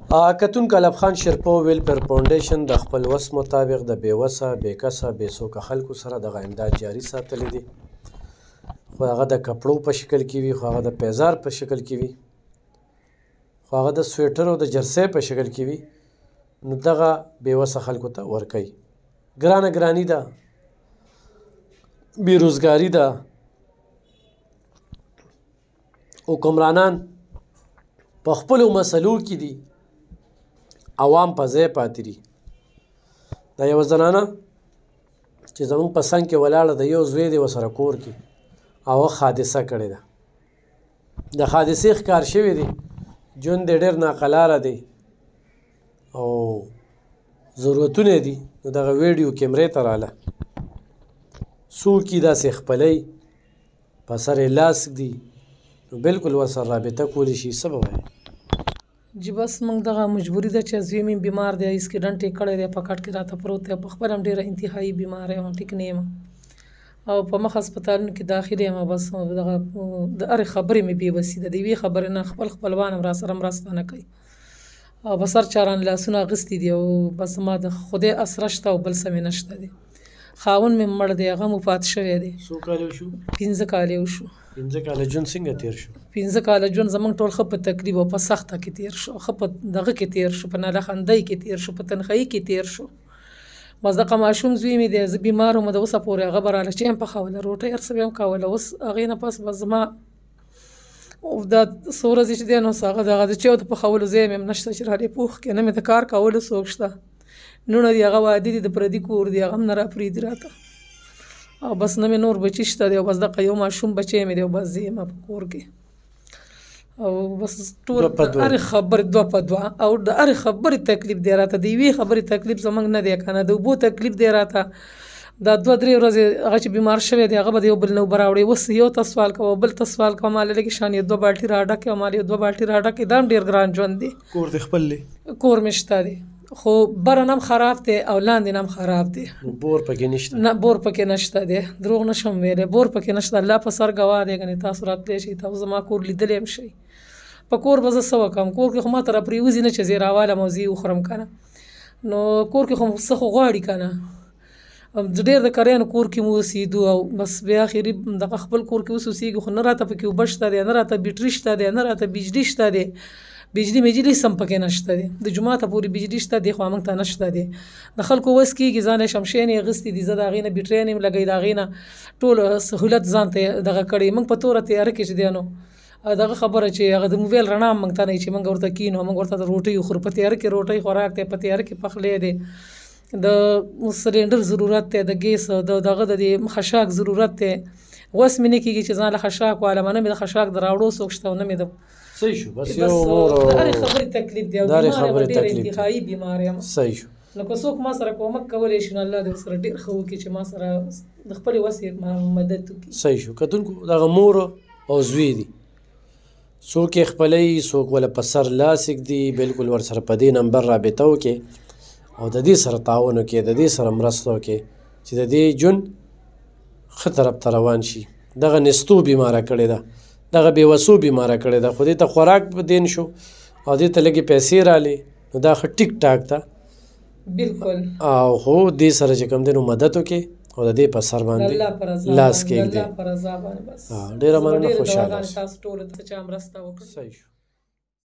کتونکو علب خان شیرپو ویلفیر فاونډیشن د خپل وس مطابق د بېوسه بېکسه بېڅوکه خلکو سره دغه امداد جاري ساتلی دی، خو هغه د کپړو په شکل کې وي، خو هغه د پیزار په شکل کې وي، خو هغه د سویټر او د جرسۍ په شکل کې وي، نو دغه بېوسه خلکو ته ورکوي. ګرانه ګراني ده، بېروزګاري ده، حکمرانان په خپلو مسلو کې دي، عوام په ځای پاتې دي. دا یوه زنانه چې زموږ په څنګ کې ولاړه د یو زوی دی ورسره کور کې، هغه حادثه کړې ده. د حادثې ښکار شوی دی، ژوند دی ډېر ناقلاره دی او ضرورتونه دي. نو دغه ویډیو کیمرې ته راله، څوک یې داسې خپلی په سر یې لاس ږدي، نو بلکل ورسره رابطه کولی شي. څه به وایې؟ جی بس موږ دغه مجبوري ده چې زوی مې بیمار دی، ایسکیډنټ یې کړی دی، په کټ کې راته پروت دی، په خپله هم ډېره انتهایي بیماره یم، ټیک نه یم او په مخ هسپتالونو کې داخل یم. بس دغه د هرې خبرې مې بېوسي ده، د یوې خبرې نه خپل خپلوان هم راسره مرسته نه کوي او په سر چاران لاسونه اخیستي دي او بس زما د خدای اسره شته او بل څه مې نشته دی. خاوند مې مړ دی، هغه مو پاتې شوی دی. څو کاله وشو؟ 15 کاله وشو. 15 کاله ژوند څنګه تېر شو؟ 15 کاله ژوند زموږ ټول ښه په تکلیف او په سخته کې تېر شو، ښه په دغه کې تېر شو، په نالخندۍ کې تېر شو، په تنخایي کې تېر شو. بس دغه ماشوم زوی مې دی، زه بیمار وم، د اوسه پورې هغه به راله چای هم پخوله، روټۍ هر څه به یې هم کوله. اوس هغې نه پس بس زما دا څو ورځې چې دی نو هغه دغه د چایو د پخولو ځای مې هم نشته چې رالې پوخ کړي، نه مې د کار کولو څوک شته، لوڼه دي هغه واده دي، د پردي کور دي هغه هم نه راپرېږدي راته او بس نه مې نور بچي شته دی او بس دغه یو ماشوم بچی مې دی او بس زه یم په کور کې او بس ټول د هرې خبرې 2 په 2 او د هرې خبرې تکلیف دی راته، د یوې خبرې تکلیف زموږ نه دی که نه، د اوبو تکلیف دی راته. دا 2-3 ورځې هغه چې بیمار شوی دی هغه به د یو بل نه اوبه راوړي، اوس یو ته سوال کوه بل ته سوال کوه، ما له لږې شان یې 2 بالټي راډکې او ما له 2 بالټي راډکې، دا هم ډېر ګران ژوند دی. کور دې خپل دی؟ کور مې شته دی خو بره نه هم خراب دی او لاندې نه هم خراب دی. بور پکې نشته؟ نه بور پکې نشته دی، دروغ نشم ویلی، بور پکې نشته. الله په سر ګواه دی، ګنې تاسو راتلی شئ، تاسو زما کور لیدلی هم شئ. په کور به زه څه وکړم؟ کور کې خو ما ته راپرېوځي نه چې زه یې راوالم او زه یې وخورم که نه، نو کور کې خو څه خو غواړي که نه. ډېر د کریانو کور کې مو اوسېدو او بس بیا اخري دغه خپل کور کې اوس اوسېږو، خو نه راته پکې اوبه شته دی، نه راته بیټري شته دی، نه راته بجلي شته دی، بجلي مجلي سم پکې نشته دی، د جوماته پورې بجلي شته دی خو موږ ته نشته دی. د خلکو وس کېږي، ځان یې شمشین یې اخیستي دي، زه د هغې نه بیټریان یم لګوي، د هغې نه ټول سهولت ځان ته دغه کړی. موږ په توره تیاره کې چې دی نو دغه خبره چې هغه د موبایل رڼا هم موږ ته نه وي چې موږ ورته کښېنو، موږ ورته د روټۍ وخورو، په تیاره کې روټۍ خوراک دی، په تیاره کې پخلی دی، د سلینډر ضرورت دی، د ګیس د دغه د خشاک ضرورت دی. وس مې نه کېږي چې ځان له خشاک والمه، نه مې د خشاک د راوړو څوک شته او نه مې د صحیح شو. بس یو مور د هرې خبرې تکلیف دی او بیمار یم، ډېره انتهایي بیمار یم. صحیح شو. نو که څوک ما سره کومک کولی شي نو الله دې ورسره ډېر ښه وکړي چې ما سره د خپلې وس یې مدد وکړي. صحیح شو. کتونکو دغه مور او زوی دي، څوک یې خپلی، څوک وله په سر لاس ږدي، بلکل ورسره په دې نمبر رابطه وکړي او د دې سره تعاون وکړي، د دې سره مرسته وکړي چې د دې ژوند ښه طرف ته روان شي. دغه نستو بیماره کړې ده، دغه بېوسو بیماره کړې ده، خو دې ته خوراک په دین شو او دې ته لږې پیسې رالې، نو دا ښه ټیک ټاک ده بلکل. او خو دې سره چې کوم دی نو مدد وکړي او د دې په سر باندې لاس کېږدي. ډېره مننه، خوشحاله اوسئ. تاسو ټولو ته چا مرسته وکړه. صحیح شو.